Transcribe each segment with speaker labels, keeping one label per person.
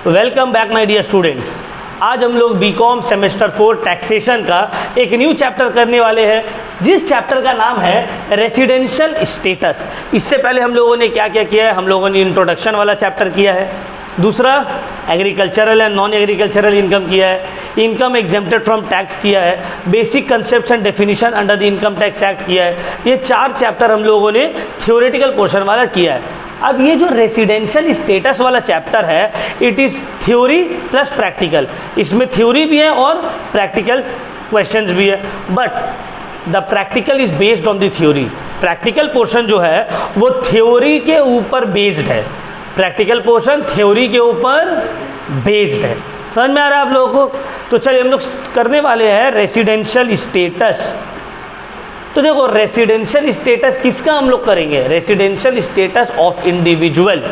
Speaker 1: Welcome back my dear students. आज हम लोग बीकॉम सेमेस्टर 4 टैक्सेशन का एक न्यू चैप्टर करने वाले हैं, जिस चैप्टर का नाम है रेसिडेंशियल स्टेटस। इससे पहले हम लोगों ने क्या क्या किया है? हम लोगों ने इंट्रोडक्शन वाला चैप्टर किया है, दूसरा agricultural and non agricultural income किया है, इनकम एग्जेम्प्टेड फ्रॉम टैक्स किया है, basic concepts and definition under the income tax act किया है। ये 4 चैप्टर हम लोगों ने थ्योरेटिकल पोर्शन वाला किया है। अब ये जो रेसिडेंशियल स्टेटस वाला चैप्टर है, it is theory plus practical. इसमें थ्योरी भी है और प्रैक्टिकल क्वेश्चंस भी है, but the practical is based on the theory. Practical portion जो है वो थ्योरी के ऊपर बेस्ड है। प्रैक्टिकल पोर्शन थ्योरी के ऊपर बेस्ड है। समझ में आ रहा है आप लोगों को? तो चलिए हम लोग करने वाले हैं रेसिडेंशियल स्टेटस। तो देखो, रेसिडेंशियल स्टेटस किसका हम लोग करेंगे? Residential status of individual.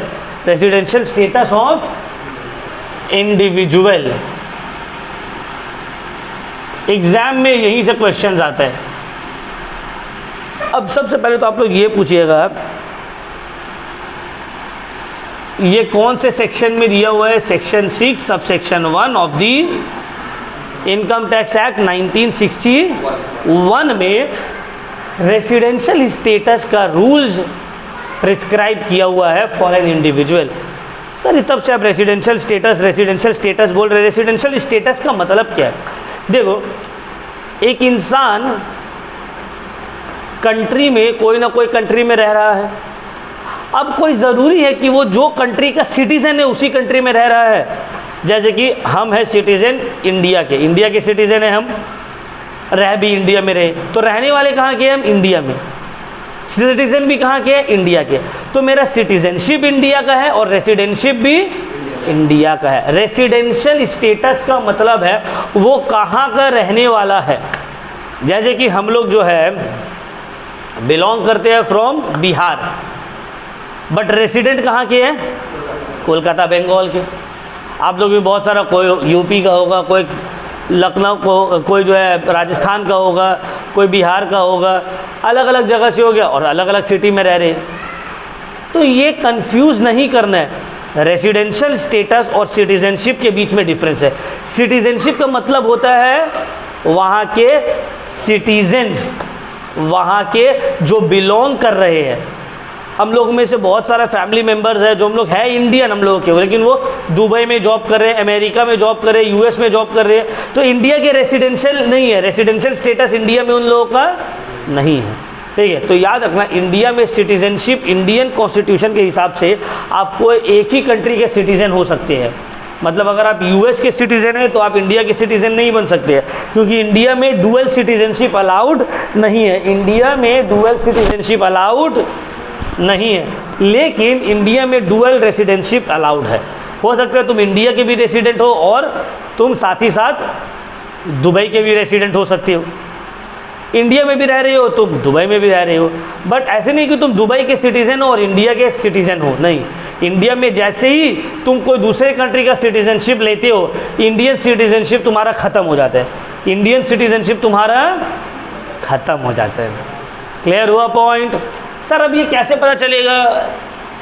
Speaker 1: Residential status of individual. Exam में यहीं से क्वेश्चंस आते हैं। अब सबसे पहले तो आप लोग ये पूछिएगा, ये कौन से सेक्शन में दिया हुआ है? Section 6 sub section 1 of the income tax act 1961 में रेसिडेंशियल स्टेटस का रूल्स प्रिस्क्राइब किया हुआ है फॉर एन इंडिविजुअल। सर तब से आप रेसिडेंशियल स्टेटस बोल रहे। रेसिडेंशियल स्टेटस का मतलब क्या है? देखो, एक इंसान कंट्री में, कोई ना कोई कंट्री में रह रहा है। अब कोई ज़रूरी है कि वो जो कंट्री का सिटीज़न है उसी कंट्री में रह रहा है। जैसे कि हम है सिटीज़न इंडिया के सिटीज़न है, हम रह भी इंडिया में रहे, तो रहने वाले कहाँ के हैं? हम इंडिया में। सिटीज़न भी कहाँ के हैं? इंडिया के। तो मेरा सिटीज़नशिप इंडिया का है और रेसिडेंशिप भी इंडिया का है। रेसिडेंशियल स्टेटस का मतलब है वो कहाँ का रहने वाला है। जैसे कि हम लोग जो है बिलोंग करते हैं फ्रॉम बिहार, बट रेसिडेंट कहाँ के हैं? कोलकाता बंगाल के। आप लोग भी बहुत सारा, कोई यूपी का होगा, कोई लखनऊ को, कोई जो है राजस्थान का होगा, कोई बिहार का होगा, अलग अलग जगह से हो गया और अलग अलग सिटी में रह रहे हैं। तो ये कंफ्यूज नहीं करना है। रेसिडेंशियल स्टेटस और सिटीजनशिप के बीच में डिफरेंस है। सिटीजनशिप का मतलब होता है वहाँ के सिटीजन्स, वहाँ के जो बिलोंग कर रहे हैं। हम लोग में से बहुत सारा फैमिली मेम्बर्स है जो हम लोग है इंडियन हम लोगों के, लेकिन वो दुबई में जॉब कर रहे हैं, अमेरिका में जॉब कर रहे हैं, यूएस में जॉब कर रहे हैं, तो इंडिया के रेसिडेंशियल नहीं है। रेसिडेंशियल स्टेटस इंडिया में उन लोगों का नहीं है। ठीक है, तो याद रखना, इंडिया में सिटीजनशिप इंडियन कॉन्स्टिट्यूशन के हिसाब से आपको एक ही कंट्री के सिटीजन हो सकते हैं। मतलब अगर आप यूएस के सिटीजन हैं तो आप इंडिया के सिटीजन नहीं बन सकते हैं, क्योंकि इंडिया में डुअल सिटीजनशिप अलाउड नहीं है। इंडिया में डुअल सिटीजनशिप अलाउड नहीं है, लेकिन इंडिया में डुअल रेसिडेंशिप अलाउड है। हो सकता है तुम इंडिया के भी रेसिडेंट हो और तुम साथ ही साथ दुबई के भी रेसिडेंट हो सकते हो। इंडिया में भी रह रहे हो, तुम दुबई में भी रह रहे हो, बट ऐसे नहीं कि तुम दुबई के सिटीजन हो और इंडिया के सिटीजन हो। नहीं, इंडिया में जैसे ही तुम कोई दूसरे कंट्री का सिटीजनशिप लेते हो, इंडियन सिटीजनशिप तुम्हारा ख़त्म हो जाता है। इंडियन सिटीजनशिप तुम्हारा ख़त्म हो जाता है। क्लियर हुआ पॉइंट? सर अब ये कैसे पता चलेगा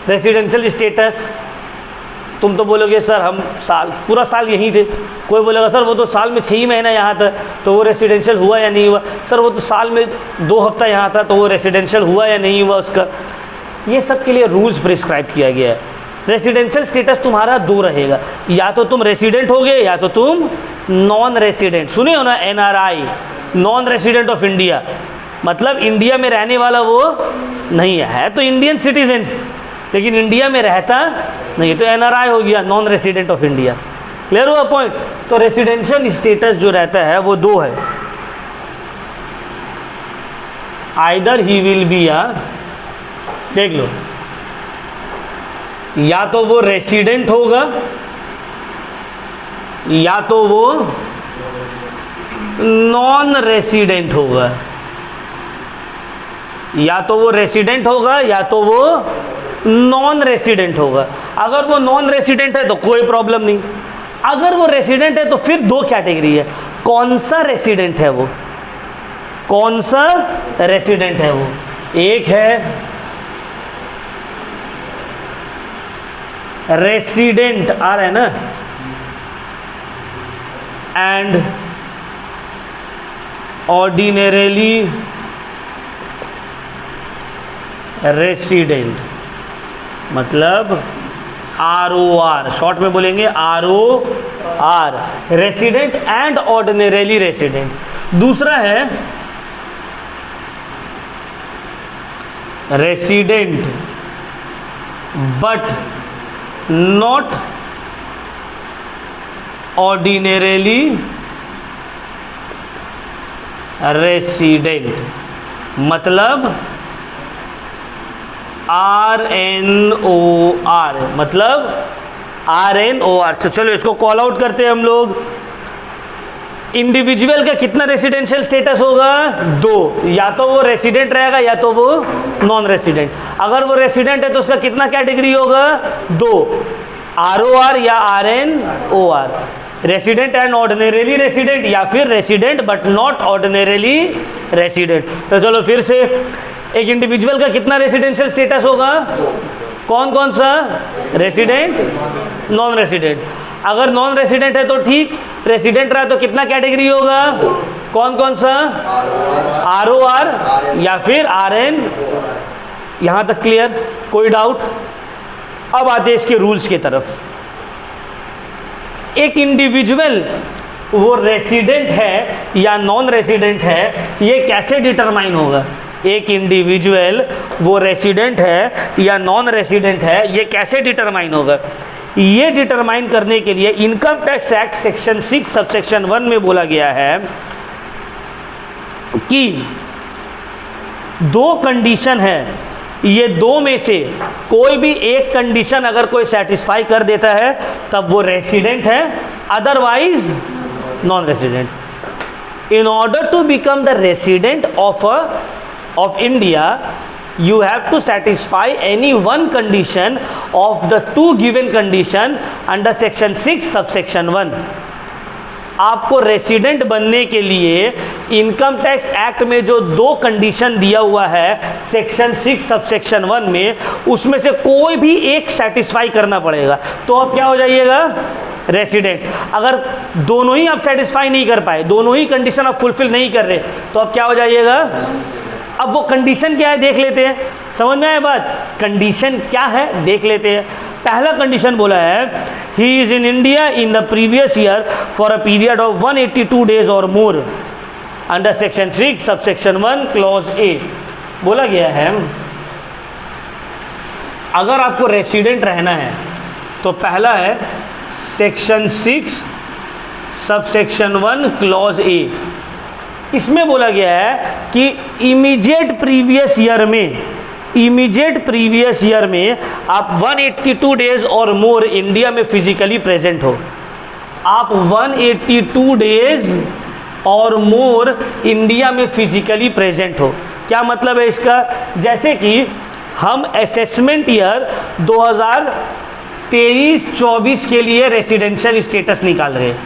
Speaker 1: रेसिडेंशियल स्टेटस? तुम तो बोलोगे सर हम पूरा साल यहीं थे। कोई बोलेगा सर वो तो साल में 6 ही महीना यहाँ था, तो वो रेसिडेंशियल हुआ या नहीं हुआ? सर वो तो साल में 2 हफ्ता यहाँ था, तो वो रेसिडेंशियल हुआ या नहीं हुआ उसका? ये सब के लिए रूल्स प्रिस्क्राइब किया गया है। रेसिडेंशियल स्टेटस तुम्हारा 2 रहेगा, या तो तुम रेसिडेंट होगे या तो तुम नॉन रेसिडेंट। सुने हो ना, NRI, non resident of India, मतलब इंडिया में रहने वाला वो नहीं है तो इंडियन सिटीजन, लेकिन इंडिया में रहता नहीं, तो NRI हो गया, non resident of India. Clear हुआ पॉइंट? तो रेसिडेंशियल स्टेटस जो रहता है वो 2 है। आइदर ही विल बी, देख लो, या तो वो रेसिडेंट होगा या तो वो नॉन रेसिडेंट होगा। या तो वो रेसिडेंट होगा या तो वो नॉन रेसिडेंट होगा। अगर वो नॉन रेसिडेंट है तो कोई प्रॉब्लम नहीं। अगर वो रेसिडेंट है तो फिर 2 कैटेगरी है। कौन सा रेसिडेंट है वो? कौन सा रेसिडेंट है वो? एक है रेसिडेंट आ रहा है ना, एंड ऑर्डिनरीली रेसिडेंट, मतलब ROR, शॉर्ट में बोलेंगे ROR, resident and ordinarily resident. दूसरा है resident but not ordinarily resident, मतलब RNOR, मतलब RNOR। तो चलो इसको कॉल आउट करते हैं हम लोग। इंडिविजुअल का कितना रेसिडेंशियल स्टेटस होगा? 2, या तो वो रेसिडेंट रहेगा या तो वो नॉन रेसिडेंट। अगर वो रेसिडेंट है तो उसका कितना कैटेगरी होगा? 2, ROR या RNOR, resident and ordinarily resident या फिर resident but not ordinarily resident. तो चलो फिर से, एक इंडिविजुअल का कितना रेसिडेंशियल स्टेटस होगा? कौन कौन सा? Resident, non resident. अगर नॉन रेसिडेंट है तो ठीक, रेसिडेंट रहा तो कितना कैटेगरी होगा? कौन कौन सा? ROR या फिर RN। यहां तक क्लियर? कोई डाउट? अब आते हैं इसके रूल्स की तरफ। एक इंडिविजुअल वो रेसिडेंट है या नॉन रेसिडेंट है, ये कैसे डिटरमाइन होगा? एक इंडिविजुअल वो रेसिडेंट है या नॉन रेसिडेंट है, ये कैसे डिटरमाइन होगा? ये डिटरमाइन करने के लिए income tax act section 6 subsection 1 में बोला गया है कि 2 कंडीशन है, ये 2 में से कोई भी एक कंडीशन अगर कोई सेटिस्फाई कर देता है तब वो रेसिडेंट है, otherwise non resident. In order to become the resident of India, you have to satisfy any one condition of the 2 given condition under section 6 subsection 1। आपको रेसिडेंट बनने के लिए इनकम टैक्स एक्ट में जो 2 कंडीशन दिया हुआ है सेक्शन 6 सबसेक्शन 1 में, उसमें से कोई भी एक सेटिस्फाई करना पड़ेगा, तो अब क्या हो जाइएगा? रेसिडेंट। अगर दोनों ही आप सेटिस्फाई नहीं कर पाए, दोनों ही कंडीशन आप फुलफिल नहीं कर रहे, तो अब क्या हो जाइएगा? अब वो कंडीशन क्या है देख लेते हैं, समझ में आए बात? कंडीशन क्या है देख लेते हैं। पहला कंडीशन बोला है, he is in India in the previous year for a period of 182 days or more under section 6 subsection 1 clause A। बोला गया है अगर आपको रेसिडेंट रहना है तो पहला है सेक्शन 6 सबसेक्शन 1 क्लॉज A। इसमें बोला गया है कि इमीडिएट प्रीवियस ईयर में आप 182 डेज और मोर इंडिया में फिजिकली प्रेजेंट हो। आप 182 डेज और मोर इंडिया में फिजिकली प्रेजेंट हो। क्या मतलब है इसका? जैसे कि हम असेसमेंट ईयर 2023-24 के लिए रेसिडेंशियल स्टेटस निकाल रहे हैं।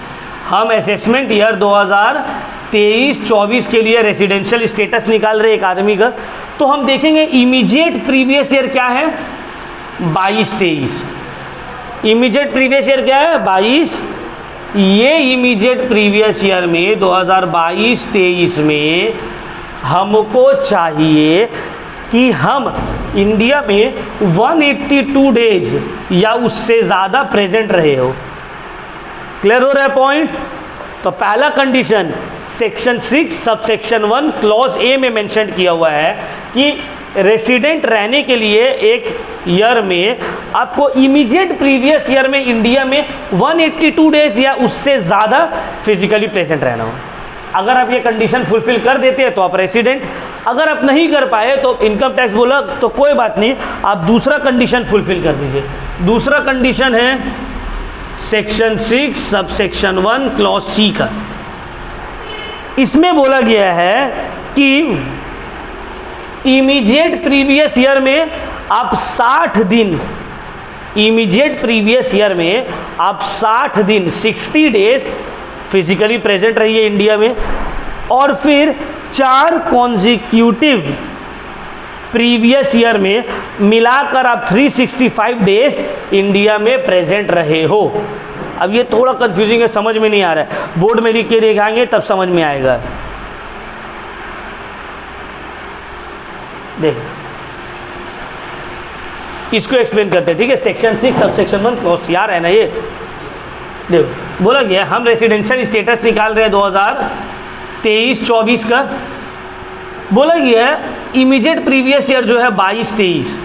Speaker 1: हम असेसमेंट ईयर 2023-24 के लिए रेसिडेंशियल स्टेटस निकाल रहे एक आदमी का, तो हम देखेंगे इमीडिएट प्रीवियस ईयर क्या है? 22-23। इमीडिएट प्रीवियस ईयर क्या है? 22। ये इमीडिएट प्रीवियस ईयर में 2022-23 में हमको चाहिए कि हम इंडिया में 182 डेज या उससे ज़्यादा प्रेजेंट रहे हो। क्लियर हो रहा है पॉइंट? तो पहला condition section 6 subsection 1 clause A में मेंशन किया हुआ है कि रेसिडेंट रहने के लिए एक ईयर में आपको इमीडिएट प्रीवियस ईयर में इंडिया में 182 डेज या उससे ज़्यादा फिजिकली प्रेजेंट रहना हो। अगर आप ये कंडीशन फुलफिल कर देते हैं तो आप रेसिडेंट, अगर आप नहीं कर पाए तो इनकम टैक्स बोला तो कोई बात नहीं, आप दूसरा कंडीशन फुलफिल कर दीजिए। दूसरा कंडीशन है सेक्शन 6 सबसेक्शन 1 क्लॉज C का। इसमें बोला गया है कि इमीडिएट प्रीवियस ईयर में आप 60 दिन, इमीडिएट प्रीवियस ईयर में आप 60 दिन 60 डेज फिजिकली प्रेजेंट रहिए इंडिया में, और फिर 4 कॉन्जिक्यूटिव प्रीवियस ईयर में मिलाकर आप 365 डेज इंडिया में प्रेजेंट रहे हो। अब ये थोड़ा कंफ्यूजिंग है, समझ में नहीं आ रहा है, बोर्ड में लिख के दिखाएंगे तब समझ में आएगा। देख, इसको एक्सप्लेन करते हैं, ठीक है। सेक्शन 6 सब सेक्शन 1 क्लॉज यार है ना ये। देखो बोला गया हम रेसिडेंशियल स्टेटस निकाल रहे हैं 2023-24 का। बोला गया है इमीडिएट प्रीवियस ईयर जो है 22-23,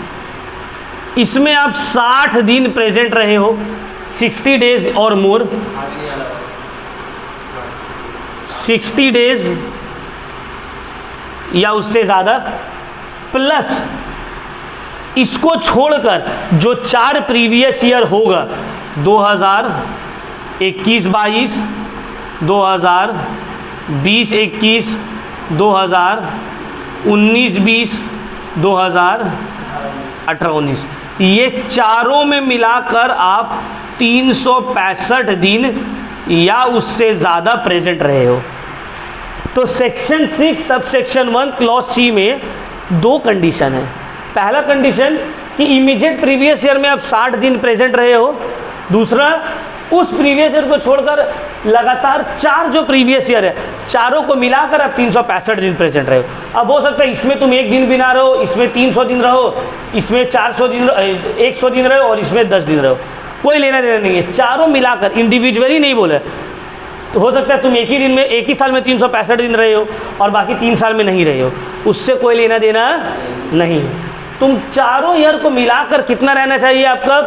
Speaker 1: इसमें आप 60 दिन प्रेजेंट रहे हो, 60 डेज और मोर, 60 डेज या उससे ज़्यादा, प्लस इसको छोड़कर जो 4 प्रीवियस ईयर होगा 2021-22, 2020-21, 2019-20, 2018-19, ये चारों में मिलाकर आप 365 दिन या उससे ज़्यादा प्रेजेंट रहे हो। तो section 6 sub section 1 clause C में 2 कंडीशन है। पहला कंडीशन कि इमीडिएट प्रीवियस ईयर में आप 60 दिन प्रेजेंट रहे हो, दूसरा उस प्रीवियस ईयर को छोड़कर लगातार 4 जो प्रीवियस ईयर है चारों को मिलाकर आप 365 दिन प्रेजेंट रहे हो। अब हो सकता है इसमें तुम 1 दिन भी ना रहो, इसमें 300 दिन रहो, इसमें 400 दिन 100 दिन रहो और इसमें 10 दिन रहो, कोई लेना देना नहीं है। चारों मिलाकर इंडिविजुअली नहीं बोले, तो हो सकता है तुम एक ही साल में 365 दिन रहे हो और बाकी 3 साल में नहीं रहे हो, उससे कोई लेना देना नहीं। तुम चारों ईयर को मिलाकर कितना रहना चाहिए आपका?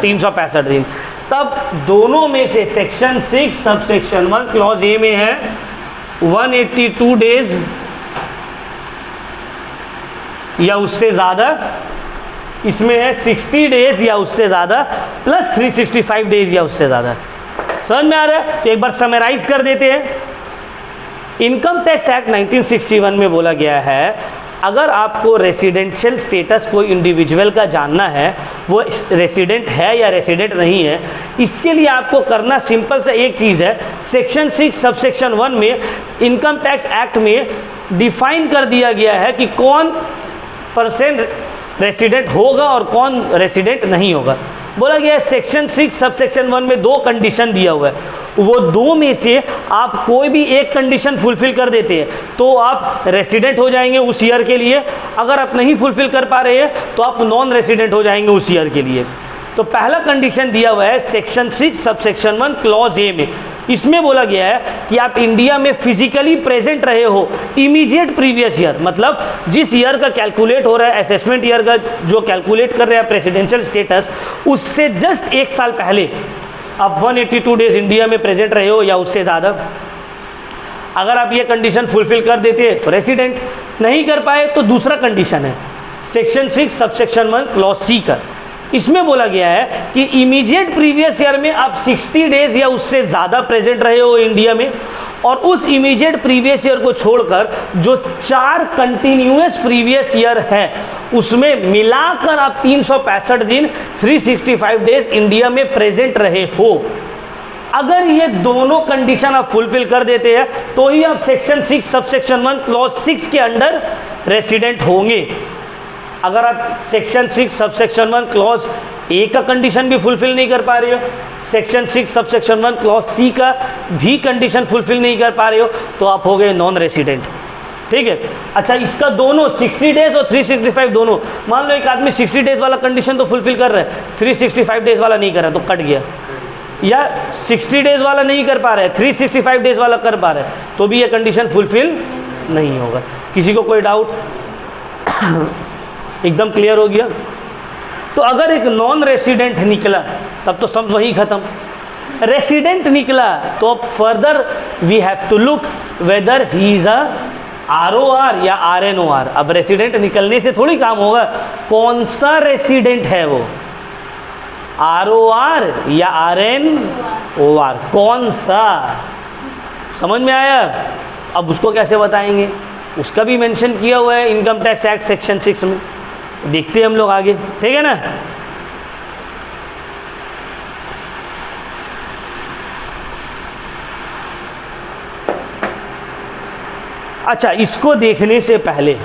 Speaker 1: 365 दिन। तब दोनों में से section 6 sub section 1 clause A में है 182 डेज या उससे ज़्यादा, इसमें है 60 डेज या उससे ज़्यादा प्लस 365 डेज या उससे ज़्यादा। समझ में आ रहा है? तो एक बार समराइज कर देते हैं। इनकम टैक्स एक्ट 1961 में बोला गया है अगर आपको रेसिडेंशियल स्टेटस कोई इंडिविजुअल का जानना है, वो रेसिडेंट है या रेसिडेंट नहीं है, इसके लिए आपको करना सिंपल सा एक चीज़ है। सेक्शन 6 सब सेक्शन 1 में इनकम टैक्स एक्ट में डिफाइन कर दिया गया है कि कौन परसेंट रेसिडेंट होगा और कौन रेसिडेंट नहीं होगा। बोला गया है सेक्शन 6 सब सेक्शन 1 में 2 कंडीशन दिया हुआ है, वो 2 में से आप कोई भी एक कंडीशन फुलफिल कर देते हैं तो आप रेसिडेंट हो जाएंगे उस ईयर के लिए। अगर आप नहीं फुलफिल कर पा रहे हैं तो आप नॉन रेसिडेंट हो जाएंगे उस ईयर के लिए। तो पहला कंडीशन दिया हुआ है section 6 sub section 1 clause A में। इसमें बोला गया है कि आप इंडिया में फिजिकली प्रेजेंट रहे हो इमीडिएट प्रीवियस ईयर, मतलब जिस ईयर का कैलकुलेट हो रहा है, असेसमेंट ईयर का जो कैलकुलेट कर रहे हैं प्रेसिडेंशियल स्टेटस, उससे जस्ट 1 साल पहले आप 182 डेज इंडिया में प्रेजेंट रहे हो या उससे ज़्यादा। अगर आप ये कंडीशन फुलफिल कर देते हैं तो रेसिडेंट, नहीं कर पाए तो दूसरा कंडीशन है section 6 sub section 1 clause C का। इसमें बोला गया है कि इमीडिएट प्रीवियस ईयर में आप 60 डेज या उससे ज़्यादा प्रेजेंट रहे हो इंडिया में, और उस इमीडिएट प्रीवियस ईयर को छोड़कर जो 4 कंटिन्यूअस प्रीवियस ईयर है उसमें मिलाकर आप 365 दिन 365 डेज इंडिया में प्रेजेंट रहे हो। अगर ये दोनों कंडीशन आप फुलफिल कर देते हैं तो ही आप सेक्शन 6 सब सेक्शन 1 क्लॉज 6 के अंडर रेसिडेंट होंगे। अगर आप section 6 sub section 1 clause A का कंडीशन भी फुलफिल नहीं कर पा रहे हो, section 6 sub section 1 clause C का भी कंडीशन फुलफिल नहीं कर पा रहे हो, तो आप हो गए नॉन रेसिडेंट। ठीक है। अच्छा, इसका दोनों 60 डेज और 365 दोनों, मान लो एक आदमी 60 डेज वाला कंडीशन तो फुलफिल कर रहा है, 365 डेज वाला नहीं कर रहा तो कट गया, या 60 डेज वाला नहीं कर पा रहा है 365 डेज वाला कर पा रहा है तो भी ये कंडीशन फुलफिल नहीं होगा। किसी को कोई डाउट? एकदम क्लियर हो गया। तो अगर एक नॉन रेसिडेंट निकला तब तो सब वही खत्म। रेसिडेंट निकला तो अब further we have to look whether he is a ROR या RNOR। अब रेसिडेंट निकलने से थोड़ी काम होगा, कौन सा रेसिडेंट है वो, ROR या RNOR, कौन सा? समझ में आया? अब उसको कैसे बताएंगे, उसका भी मेंशन किया हुआ है इनकम टैक्स एक्ट सेक्शन 6 में। देखते हैं हम लोग आगे, ठीक है ना। अच्छा, इसको देखने से पहले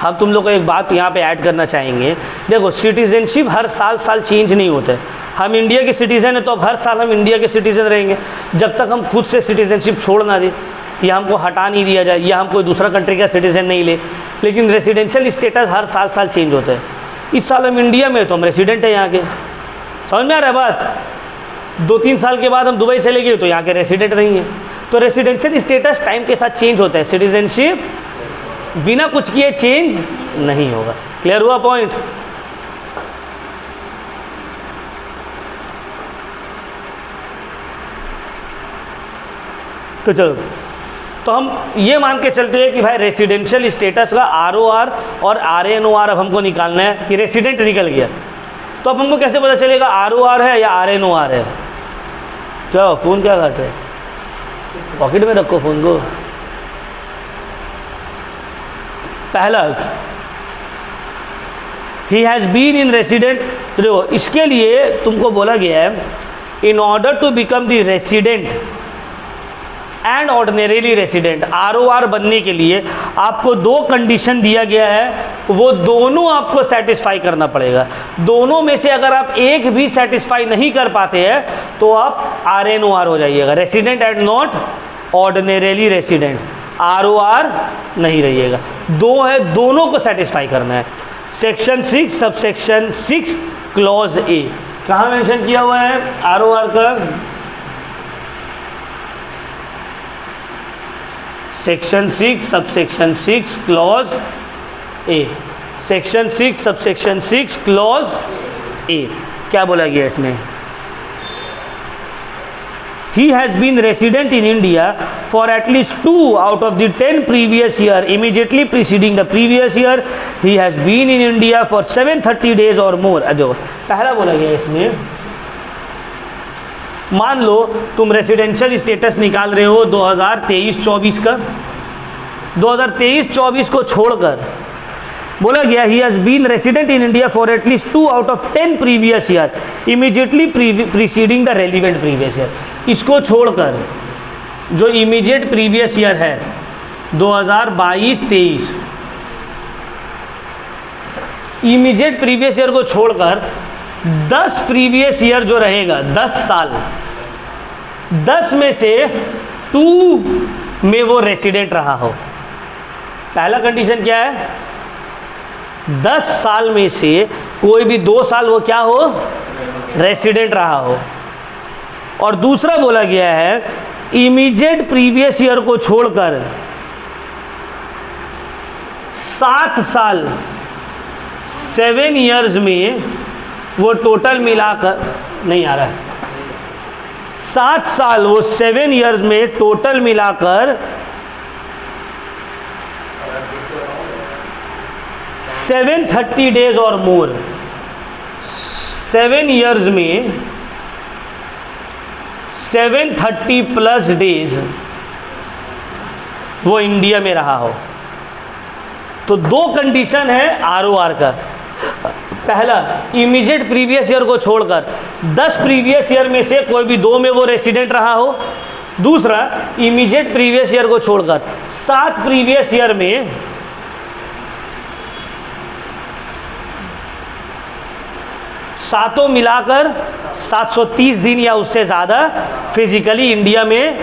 Speaker 1: हम तुम लोग को एक बात यहाँ पे ऐड करना चाहेंगे। देखो सिटीजनशिप हर साल चेंज नहीं होता है। हम इंडिया के सिटीज़न हैं तो अब हर साल हम इंडिया के सिटीज़न रहेंगे जब तक हम खुद से सिटीजनशिप छोड़ ना दें, या हमको हटा नहीं दिया जाए, या हम कोई दूसरा कंट्री का सिटीज़न नहीं ले। लेकिन रेसिडेंशियल स्टेटस हर साल चेंज होता है। इस साल हम इंडिया में तो हम रेसिडेंट हैं यहाँ के, समझ में आ रहा है बात। 2-3 साल के बाद हम दुबई चले गए तो यहाँ के रेसिडेंट नहीं है। तो रेसिडेंशियल स्टेटस टाइम के साथ चेंज होता है, सिटीजनशिप बिना कुछ किए चेंज नहीं होगा। क्लियर हुआ पॉइंट? तो चलो, तो हम ये मान के चलते हैं कि भाई रेसिडेंशियल स्टेटस का ROR और RNOR अब हमको निकालना है कि रेसिडेंट निकल गया। तो अब हमको कैसे पता चलेगा ROR है या RNOR है? क्या फ़ोन क्या करते हैं? पॉकेट में रखो फ़ोन को। पहला, he has been in resident. देखो इसके लिए तुमको बोला गया है in order to become the resident and ordinarily resident, ROR बनने के लिए आपको 2 कंडीशन दिया गया है, वो दोनों आपको सेटिस्फाई करना पड़ेगा। दोनों में से अगर आप एक भी सेटिस्फाई नहीं कर पाते हैं तो आप RNOR हो जाइएगा, resident and not ordinarily resident, ROR नहीं रहिएगा। 2 है, दोनों को सेटिस्फाई करना है। सेक्शन 6 सबसेक्शन 6 क्लॉज A कहाँ मेंशन किया हुआ है ROR का? Section 6 subsection 6 clause A, section 6 subsection 6 clause A। क्या बोला गया इसमें? He has been resident in India for at least 2 out of the 10 previous year immediately preceding the previous year. He has been in India for 730 days or more. जो पहला बोला गया इसमें, मान लो तुम रेसिडेंशियल स्टेटस निकाल रहे हो 2023-24 का, 2023-24 को छोड़कर बोला गया he has been resident in India for at least 2 out of 10 previous year immediately preceding the relevant previous year. इसको छोड़कर जो इमीडिएट प्रीवियस ईयर है 2022-23, इमीडिएट प्रीवियस ईयर को छोड़कर 10 प्रीवियस ईयर जो रहेगा, 10 साल, 10 में से 2 में वो रेसिडेंट रहा हो। पहला कंडीशन क्या है? 10 साल में से कोई भी 2 साल वो क्या हो? रेसिडेंट रहा हो। और दूसरा बोला गया है इमीडिएट प्रीवियस ईयर को छोड़कर 7 साल, 7 ईयर्स में वो टोटल मिलाकर नहीं आ रहा है, 7 साल वो 7 ईयर्स में टोटल मिलाकर 730 डेज और मोर, 7 ईयर्स में 730 प्लस डेज वो इंडिया में रहा हो। तो 2 कंडीशन है ROR का। पहला, इमीडिएट प्रीवियस ईयर को छोड़कर 10 प्रीवियस ईयर में से कोई भी 2 में वो रेसिडेंट रहा हो। दूसरा, इमीडिएट प्रीवियस ईयर को छोड़कर 7 प्रीवियस ईयर में 7 मिलाकर 730 दिन या उससे ज़्यादा फिजिकली इंडिया में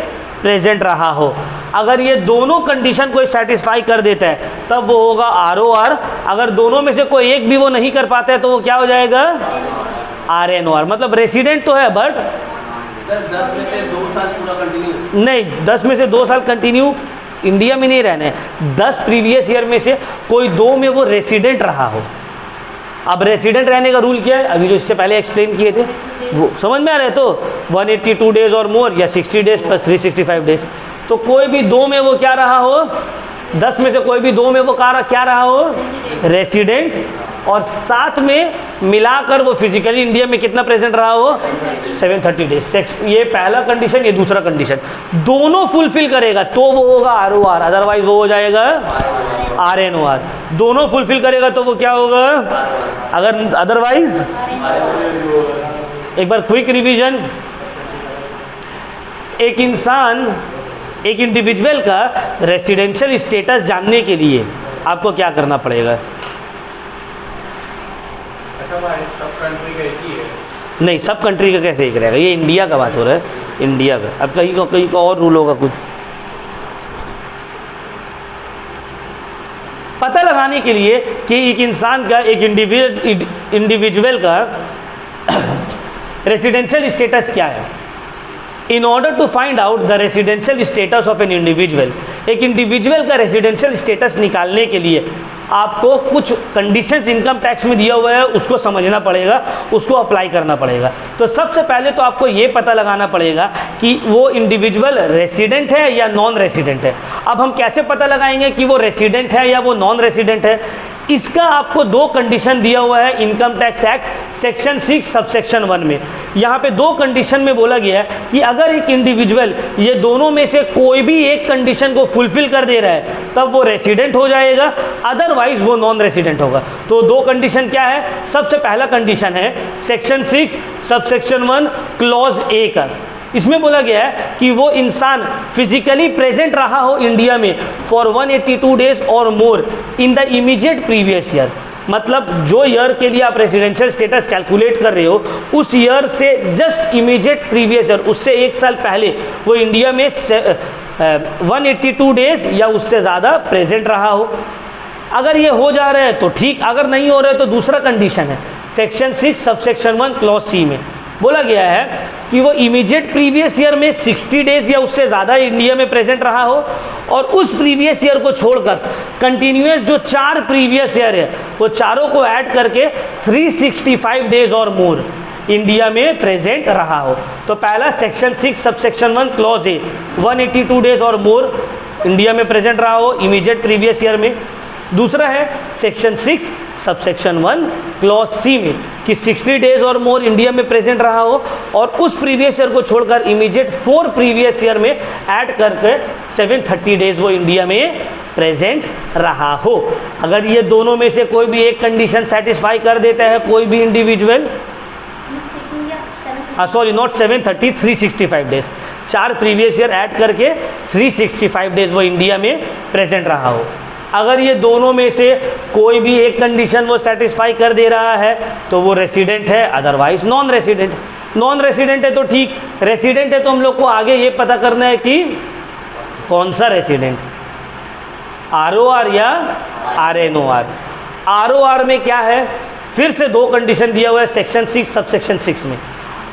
Speaker 1: प्रेजेंट रहा हो। अगर ये दोनों कंडीशन को सेटिस्फाई कर देता है तब वो होगा ROR। अगर दोनों में से कोई एक भी वो नहीं कर पाता है तो वो क्या हो जाएगा? RNOR। मतलब रेसिडेंट तो है बट
Speaker 2: सर 10 में से 2 साल पूरा कंटिन्यू
Speaker 1: नहीं, 10 में से 2 साल कंटिन्यू इंडिया में नहीं रहने, 10 प्रीवियस ईयर में से कोई 2 में वो रेसिडेंट रहा हो। अब रेसिडेंट रहने का रूल क्या है? अभी जो इससे पहले एक्सप्लेन किए थे वो समझ में आ रहे? तो 182 डेज और मोर या 60 डेज प्लस 365 डेज। तो कोई भी 2 में वो क्या रहा हो? 10 में से कोई भी 2 में वो क्या रहा हो? रेसिडेंट। और 7 में मिलाकर वो फिजिकली इंडिया में कितना प्रेजेंट रहा हो? 730 डेज। ये पहला कंडीशन, ये दूसरा कंडीशन, दोनों फुलफिल करेगा तो वो होगा ROR, अदरवाइज वो हो जाएगा RNOR। दोनों फुलफिल करेगा तो वो क्या होगा? अगर अदरवाइज, एक बार क्विक रिवीजन, एक इंसान, एक इंडिविजुअल का रेसिडेंशियल स्टेटस जानने के लिए आपको क्या करना पड़ेगा?
Speaker 2: अच्छा भाई, सब कंट्री का एक ही है?
Speaker 1: नहीं, सब कंट्री का कैसे एक रहेगा? ये इंडिया का बात हो रहा है, इंडिया का। अब कहीं का और रूल होगा कुछ। पता लगाने के लिए कि एक इंसान का, एक इंडिविजुअल का रेसिडेंशियल स्टेटस क्या है, in order to find out the residential status of an individual, एक इंडिविजुअल का रेसिडेंशियल स्टेटस निकालने के लिए आपको कुछ कंडीशंस इनकम टैक्स में दिया हुआ है, उसको समझना पड़ेगा, उसको अप्लाई करना पड़ेगा। तो सबसे पहले तो आपको ये पता लगाना पड़ेगा कि वो इंडिविजुअल रेसिडेंट है या नॉन रेसिडेंट है। अब हम कैसे पता लगाएंगे कि वो रेसिडेंट है या वो नॉन रेसिडेंट है? इसका आपको दो कंडीशन दिया हुआ है income tax act section 6 subsection 1 में। यहाँ पे दो कंडीशन में बोला गया है कि अगर एक इंडिविजुअल ये दोनों में से कोई भी एक कंडीशन को फुलफिल कर दे रहा है तब वो रेसिडेंट हो जाएगा, अदरवाइज वो नॉन रेसिडेंट होगा। तो दो कंडीशन क्या है? सबसे पहला कंडीशन है सेक्शन 6 सबसेक्शन 1 क्लॉज ए का। इसमें बोला गया है कि वो इंसान फिजिकली प्रेजेंट रहा हो इंडिया में for 182 days or more in the immediate previous year. मतलब जो ईयर के लिए आप रेसिडेंशियल स्टेटस कैलकुलेट कर रहे हो उस ईयर से जस्ट इमीडिएट प्रीवियस ईयर, उससे एक साल पहले वो इंडिया में 182 डेज या उससे ज़्यादा प्रेजेंट रहा हो। अगर ये हो जा रहा है तो ठीक, अगर नहीं हो रहा है तो दूसरा कंडीशन है सेक्शन 6 सबसेक्शन 1 क्लॉज सी में बोला गया है कि वो इमीडिएट प्रीवियस ईयर में 60 डेज या उससे ज़्यादा इंडिया में प्रेजेंट रहा हो और उस प्रीवियस ईयर को छोड़कर कंटिन्यूअस जो 4 प्रीवियस ईयर है वो चारों को ऐड करके 365 डेज और मोर इंडिया में प्रेजेंट रहा हो। तो पहला section 6 subsection 1 clause A 182 days or more India में प्रेजेंट रहा हो इमीडिएट प्रीवियस ईयर में। दूसरा है सेक्शन 6 सबसेक्शन 1 क्लॉज सी में कि 60 डेज और मोर इंडिया में प्रेजेंट रहा हो और उस प्रीवियस ईयर को छोड़कर इमीडिएट 4 प्रीवियस ईयर में ऐड करके 730 डेज वो इंडिया में प्रेजेंट रहा हो। अगर ये दोनों में से कोई भी एक कंडीशन सेटिस्फाई कर देता है कोई भी individual, sorry not 730, 365 days, 4 previous year add करके 365 डेज वो इंडिया में प्रेजेंट रहा हो। अगर ये दोनों में से कोई भी एक कंडीशन वो सेटिस्फाई कर दे रहा है तो वो रेसिडेंट है, otherwise non resident. Non resident है तो ठीक, रेसिडेंट है तो हम लोग को आगे ये पता करना है कि कौन सा रेसिडेंट, ROR या RNOR। ROR में क्या है? फिर से दो कंडीशन दिया हुआ है सेक्शन 6 सबसेक्शन 6 में।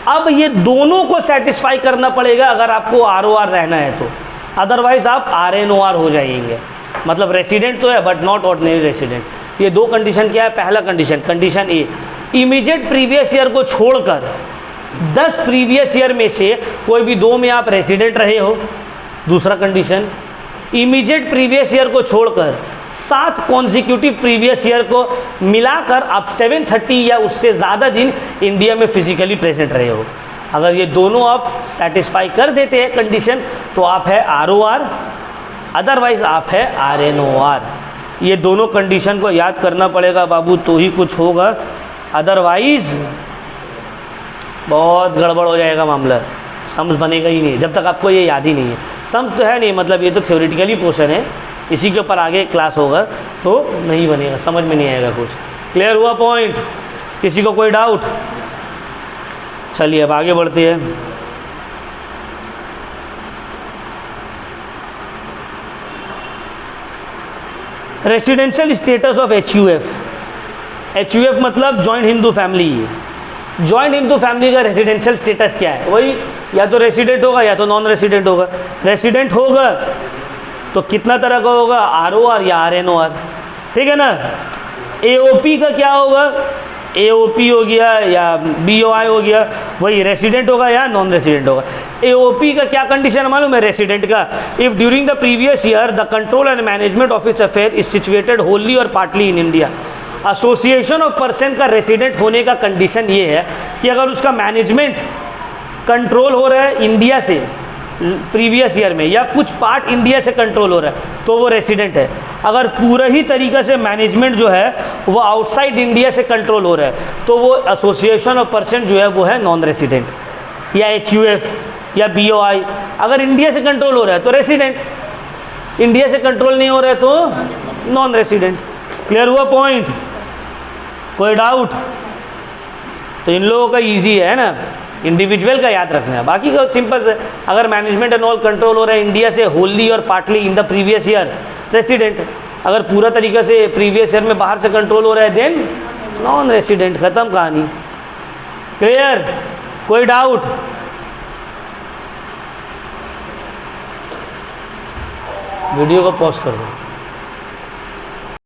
Speaker 1: अब ये दोनों को सेटिस्फाई करना पड़ेगा अगर आपको ROR रहना है तो, अदरवाइज आप RNOR हो जाएंगे। मतलब रेसिडेंट तो है बट नॉट ऑर्डिनरी रेसिडेंट। ये दो कंडीशन क्या है? पहला कंडीशन, कंडीशन ए, इमीडिएट प्रीवियस ईयर को छोड़कर 10 प्रीवियस ईयर में से कोई भी 2 में आप रेसिडेंट रहे हो। दूसरा कंडीशन, इमीडिएट प्रीवियस ईयर को छोड़कर 7 कॉन्जिक्यूटिव प्रीवियस ईयर को मिलाकर आप 730 या उससे ज़्यादा दिन इंडिया में फिजिकली प्रेजेंट रहे हो। अगर ये दोनों आप सेटिस्फाई कर देते हैं कंडीशन तो आप है ROR, अदरवाइज आप है RNOR। ये दोनों कंडीशन को याद करना पड़ेगा बाबू, तो ही कुछ होगा, अदरवाइज बहुत गड़बड़ हो जाएगा मामला, सम्स बनेगा ही नहीं जब तक आपको ये याद ही नहीं है। सम्स तो है नहीं, मतलब ये तो थ्योरेटिकली पोर्शन है, इसी के ऊपर आगे क्लास होगा तो नहीं बनेगा, समझ में नहीं आएगा कुछ। क्लियर हुआ पॉइंट? किसी को कोई डाउट? चलिए अब आगे बढ़ते हैं। Residential status of HUF। HUF मतलब joint Hindu family. Joint Hindu family का रेसिडेंशियल स्टेटस क्या है? वही या तो रेसिडेंट होगा या तो नॉन रेसिडेंट होगा। रेसिडेंट होगा तो कितना तरह का होगा? ROR या RNOR, ठीक है ना। AOP का क्या होगा? AOP हो गया या BOI हो गया, वही रेसिडेंट होगा या नॉन रेसिडेंट होगा। AOP का क्या कंडीशन मालूम है रेसिडेंट का? If during the previous year the control and management of its affair is situated wholly or partly in India. Association of person का रेसिडेंट होने का कंडीशन ये है कि अगर उसका मैनेजमेंट कंट्रोल हो रहा है इंडिया से प्रीवियस ईयर में या कुछ पार्ट इंडिया से कंट्रोल हो रहा है तो वो रेसिडेंट है। अगर पूरा ही तरीक़े से मैनेजमेंट जो है वो आउटसाइड इंडिया से कंट्रोल हो रहा है तो वो एसोसिएशन ऑफ पर्सन जो है वो है नॉन रेसिडेंट। या HUF या BOI अगर इंडिया से कंट्रोल हो रहा है तो रेसिडेंट, इंडिया से कंट्रोल नहीं हो रहा है तो नॉन रेसिडेंट। क्लियर हुआ पॉइंट? कोई डाउट? तो इन लोगों का इजी है ना, इंडिविजुअल का याद रखना है, बाकी का सिंपल है। अगर मैनेजमेंट एंड ऑल कंट्रोल हो रहा है इंडिया से Holi or partly in the previous year, resident. अगर पूरा तरीके से प्रीवियस ईयर में बाहर से कंट्रोल हो रहा है देन नॉन रेसिडेंट। खत्म कहानी। क्लियर? कोई डाउट? वीडियो को पॉज कर दो।